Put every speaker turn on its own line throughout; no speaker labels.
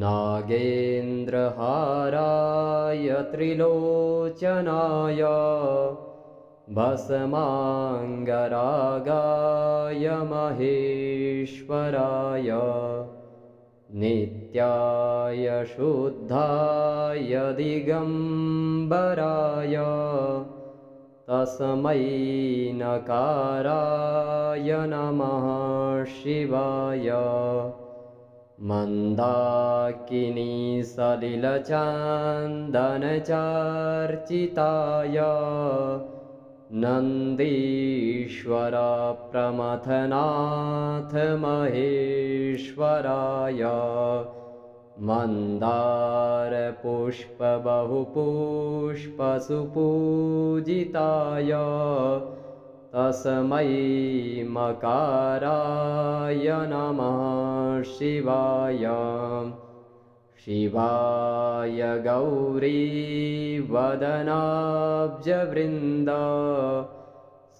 नागेन्द्रहाराय त्रिलोचनाय भस्माङ्गरागाय महेश्वराय नित्याय शुद्धाय दिगम्बराय तस्मै नकाराय नमः शिवाय मन्दाकिनीसलिलचन्दनचर्चिताय नन्दीश्वरप्रमथनाथ महेश्वराय मन्दारपुष्पबहुपुष्पसुपूजिताय तस्मै मकाराय नमः शिवाय शिवाय गौरीवदनाब्जवृन्द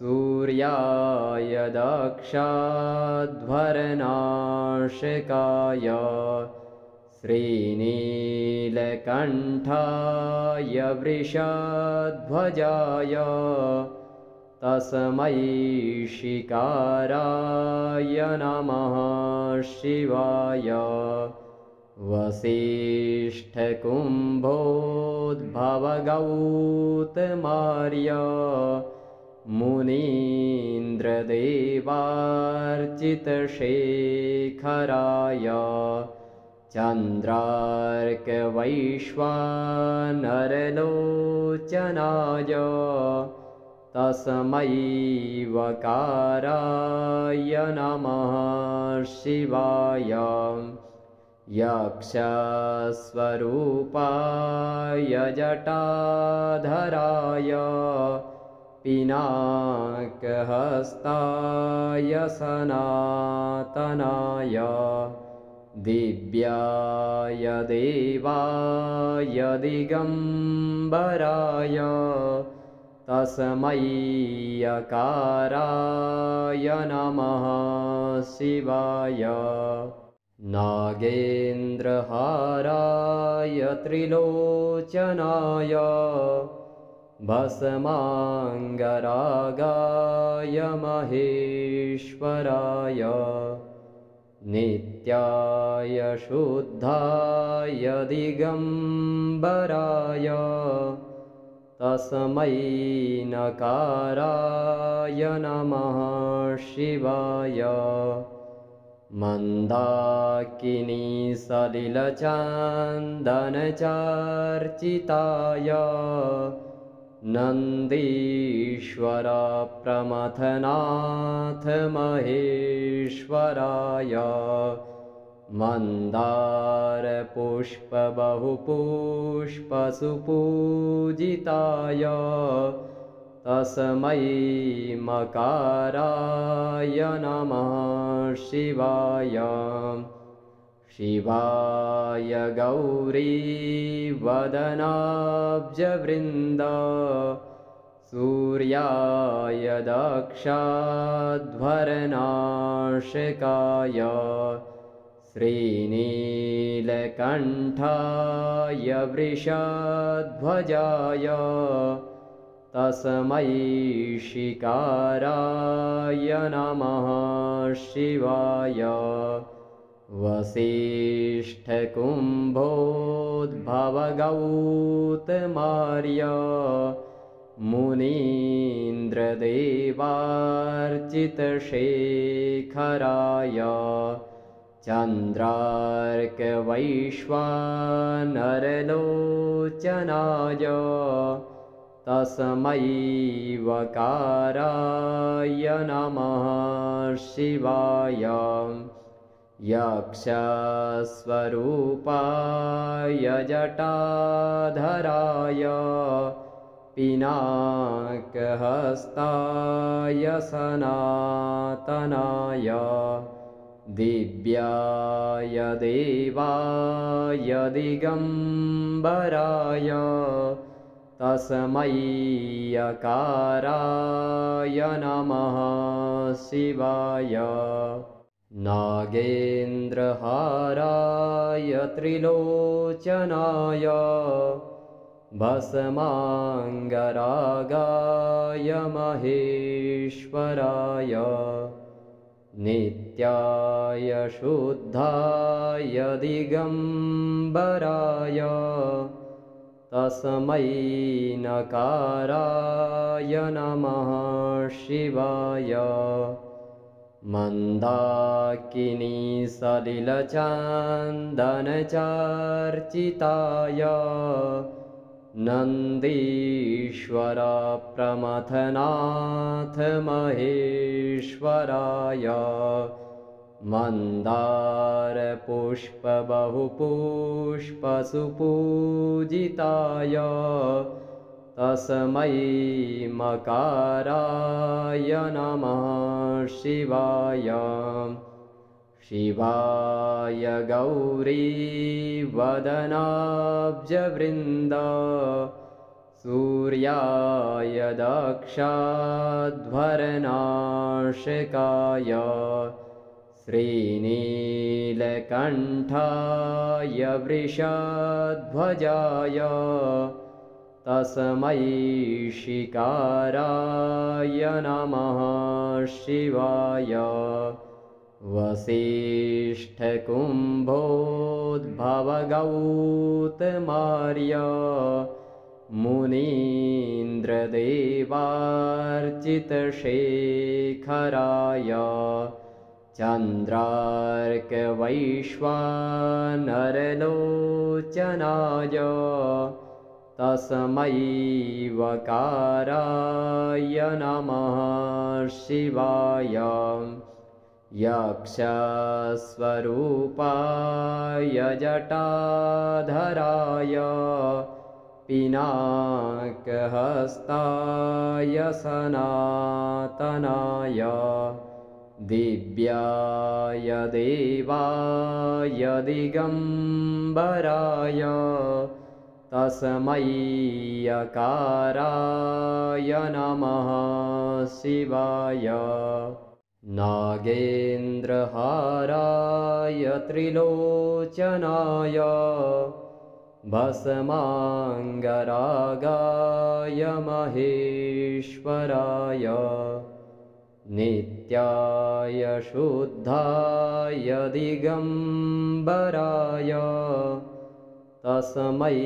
सूर्याय दक्षाध्वरनाशकाय श्रीनीलकण्ठाय वृषध्वजाय तस्मै शिकाराय नमः शिवाय वसिष्ठकुम्भोद्भवगौतमार्य मुनीन्द्रदेवार्चितशेखराय चन्द्रार्कवैश्वानरलोचनाय तस्मै वकाराय नमः शिवाय यक्षस्वरूपाय जटाधराय पिनाकहस्ताय सनातनाय दिव्याय देवाय दिगम्बराय तस्मै यकाराय नमः शिवाय नागेन्द्रहाराय त्रिलोचनाय भस्माङ्गरागाय महेश्वराय नित्याय शुद्धाय दिगम्बराय तस्मै नकाराय नमः शिवाय मन्दाकिनीसलिलचन्दनचर्चिताय नन्दीश्वरप्रमथनाथ महेश्वराय मन्दारपुष्पबहुपुष्पसुपूजिताय तस्मै मकाराय नमः शिवाय शिवाय गौरीवदनाब्जवृन्द सूर्याय दक्षाध्वरनाशकाय श्रीनीलकण्ठाय वृषध्वजाय तस्मै शिकाराय नमः शिवाय वसिष्ठकुम्भोद्भवगौतमार्य मुनीन्द्रदेवार्चितशेखराय चन्द्रार्कवैश्वानरलोचनाय तस्मै वकाराय नमः शिवाय यक्षस्वरूपाय जटाधराय पिनाकहस्ताय सनातनाय दिव्याय देवाय दिगम्बराय तस्मै यकाराय नमः शिवाय नागेन्द्रहाराय त्रिलोचनाय भस्माङ्गरागाय महेश्वराय नित्याय शुद्धाय दिगम्बराय तस्मै नकाराय नमः शिवाय मन्दाकिनीसलिलचन्दनचर्चिताय नन्दीश्वरप्रमथनाथ महेश्वराय मन्दारपुष्पबहुपुष्पसुपूजिताय तस्मै मकाराय नमः शिवाय शिवाय गौरीवदनाब्जवृन्द सूर्याय दक्षाध्वरनाशकाय श्रीनीलकण्ठाय वृषध्वजाय तस्मै शिकाराय नमः शिवाय वसिष्ठकुम्भोद्भवगौतमार्य मुनीन्द्रदेवार्चितशेखराय चन्द्रार्कवैश्वानरलोचनाय तस्मै वकाराय नमः शिवाय यक्षस्वरूपाय जटाधराय पिनाकहस्ताय सनातनाय दिव्याय देवाय दिगम्बराय तस्मै यकाराय नमः शिवाय नागेन्द्रहाराय त्रिलोचनाय भस्माङ्गरागाय महेश्वराय नित्याय शुद्धाय दिगम्बराय तस्मै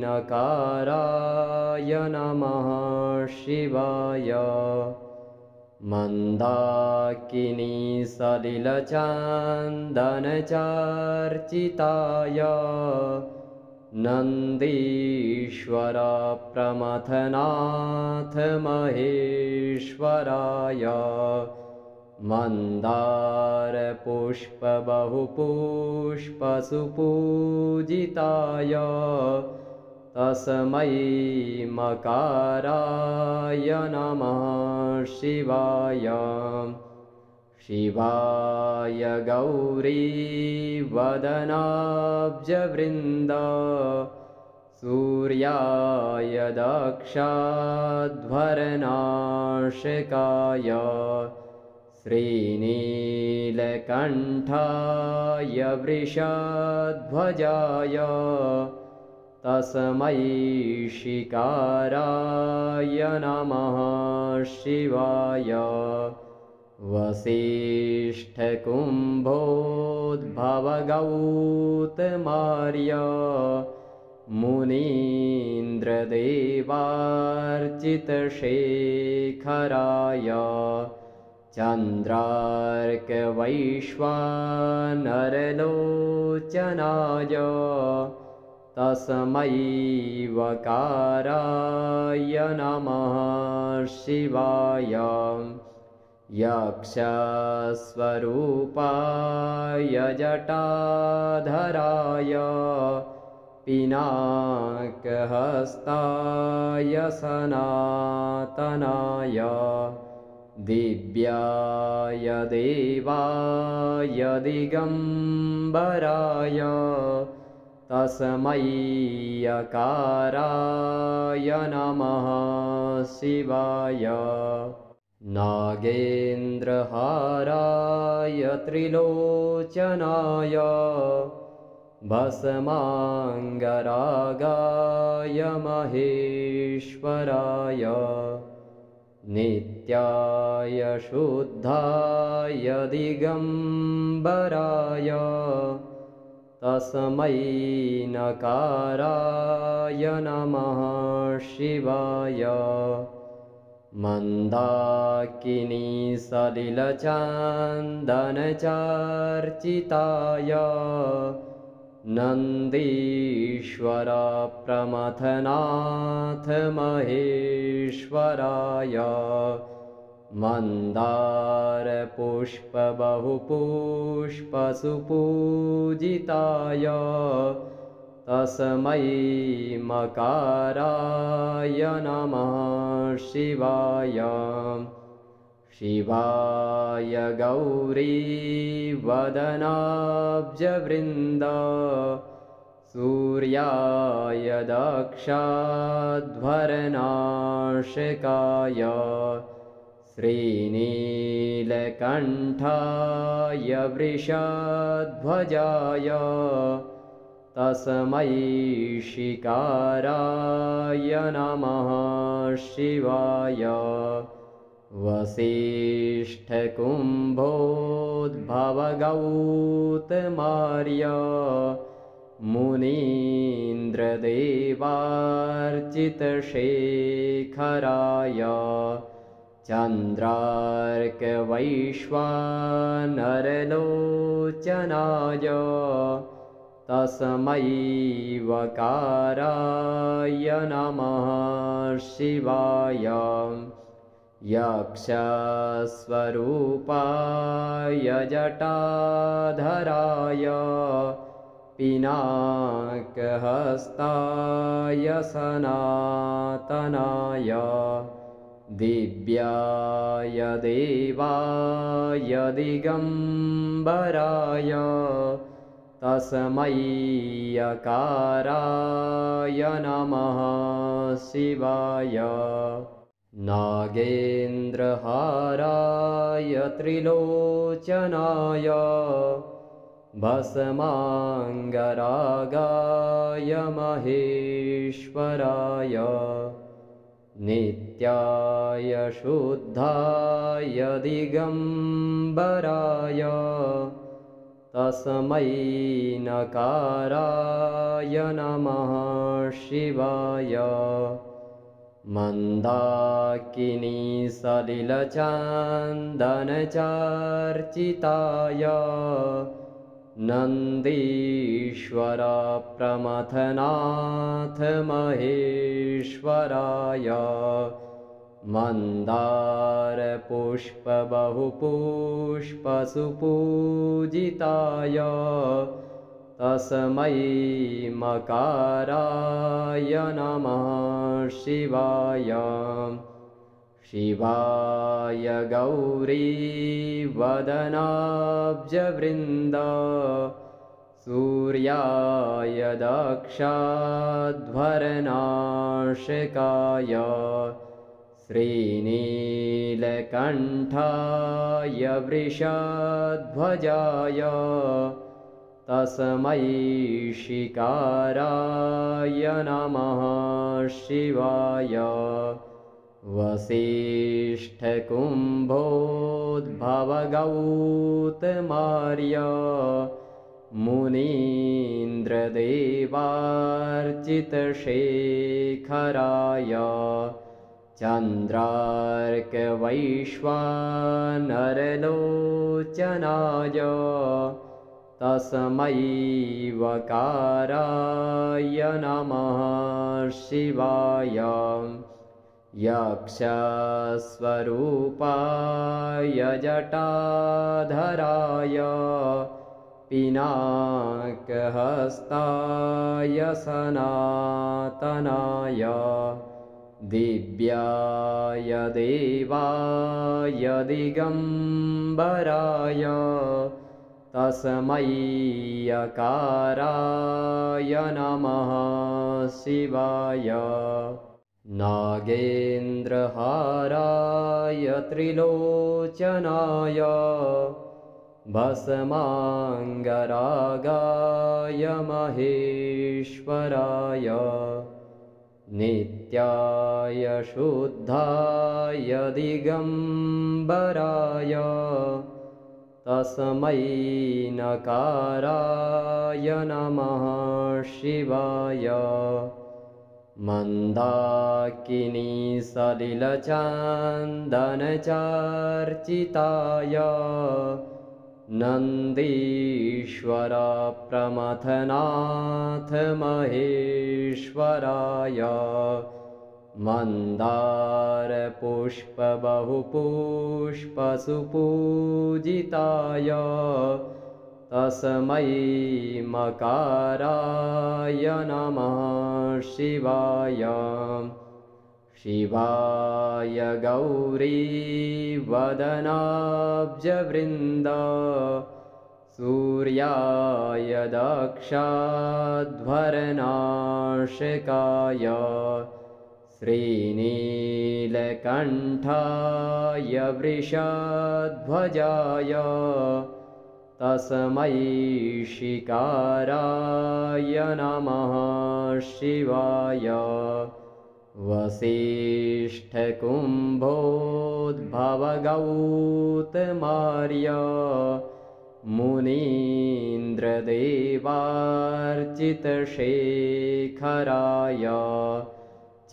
नकाराय नमः शिवाय मन्दाकिनीसलिलचन्दनचर्चिताय नन्दीश्वरप्रमथनाथ महेश्वराय मन्दारपुष्पबहुपुष्पसुपूजिताय तस्मै मकाराय नमः शिवाय शिवाय गौरीवदनाब्जवृन्द सूर्याय दक्षाध्वरनाशकाय श्रीनीलकण्ठाय वृषध्वजाय तस्मै शिकाराय नमः शिवाय वसिष्ठकुम्भोद्भवगौतमार्य मुनीन्द्रदेवार्चितशेखराय चन्द्रार्कवैश्वानरलोचनाय तस्मै वकाराय नमः शिवाय यक्षस्वरूपाय जटाधराय पिनाकहस्ताय सनातनाय दिव्याय देवाय दिगम्बराय तस्मै यकाराय नमः शिवाय नागेन्द्रहाराय त्रिलोचनाय भस्माङ्गरागाय महेश्वराय नित्याय शुद्धाय दिगम्बराय तस्मै नकाराय नमः शिवाय मन्दाकिनीसलिलचन्दनचर्चिताय नन्दीश्वरप्रमथनाथ महेश्वराय मन्दारपुष्पबहुपुष्पसुपूजिताय तस्मै मकाराय नमः शिवाय शिवाय गौरीवदनाब्जवृन्द सूर्याय दक्षाध्वरनाशकाय श्रीनीलकण्ठाय वृषध्वजाय तस्मै शिकाराय नमः शिवाय वसिष्ठकुम्भोद्भवगौतमार्य मुनीन्द्रदेवार्चितशेखराय चन्द्रार्कवैश्वानरलोचनाय तस्मै वकाराय नमः शिवाय यक्षस्वरूपाय जटाधराय पिनाकहस्ताय सनातनाय दिव्याय देवाय दिगम्बराय तस्मै यकाराय नमः शिवाय नागेन्द्रहाराय त्रिलोचनाय भस्माङ्गरागाय महेश्वराय नित्याय शुद्धाय दिगम्बराय तस्मै नकाराय नमः शिवाय मन्दाकिनीसलिलचन्दनचर्चिताय नन्दीश्वरप्रमथनाथ महेश्वराय मन्दारपुष्पबहुपुष्पसुपूजिताय तस्मै मकाराय नमः शिवाय शिवाय गौरीवदनाब्जवृन्द सूर्याय दक्षाध्वरनाशकाय श्रीनीलकण्ठाय वृषध्वजाय तस्मै शिकाराय नमः शिवाय वसिष्ठकुम्भोद्भवगौतमार्य मुनीन्द्रदेवार्चितशेखराय चन्द्रार्कवैश्वानरलोचनाय तस्मै वकाराय नमः शिवाय यक्षस्वरूपाय जटाधराय पिनाकहस्ताय सनातनाय दिव्याय देवाय दिगम्बराय तस्मै यकाराय नमः शिवाय नागेन्द्रहाराय त्रिलोचनाय भस्माङ्गरागाय महेश्वराय नित्याय शुद्धाय दिगम्बराय तस्मै नकाराय नमः शिवाय मन्दाकिनीसलिलचन्दनचर्चिताय नन्दीश्वरप्रमथनाथ महेश्वराय मन्दारपुष्पबहुपुष्पसुपूजिताय तस्मै मकाराय नमः शिवाय शिवाय गौरीवदनाब्जवृन्द सूर्याय दक्षाध्वरनाशकाय श्रीनीलकण्ठाय वृषध्वजाय तस्मै शिकाराय नमः शिवाय वसिष्ठकुम्भोद्भवगौतमार्य मुनीन्द्रदेवार्चितशेखराय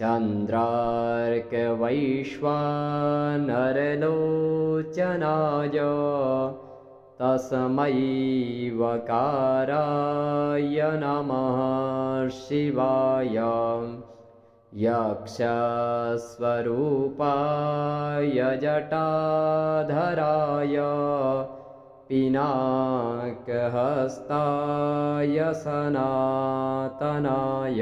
चन्द्रार्कवैश्वानरलोचनाय तस्मै वकाराय नमः शिवाय यक्षस्वरूपाय जटाधराय पिनाकहस्ताय सनातनाय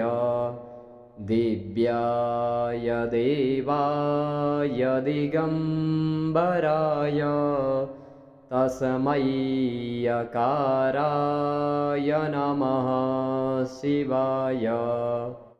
दिव्याय देवाय दिगम्बराय तस्मै यकाराय नमः शिवाय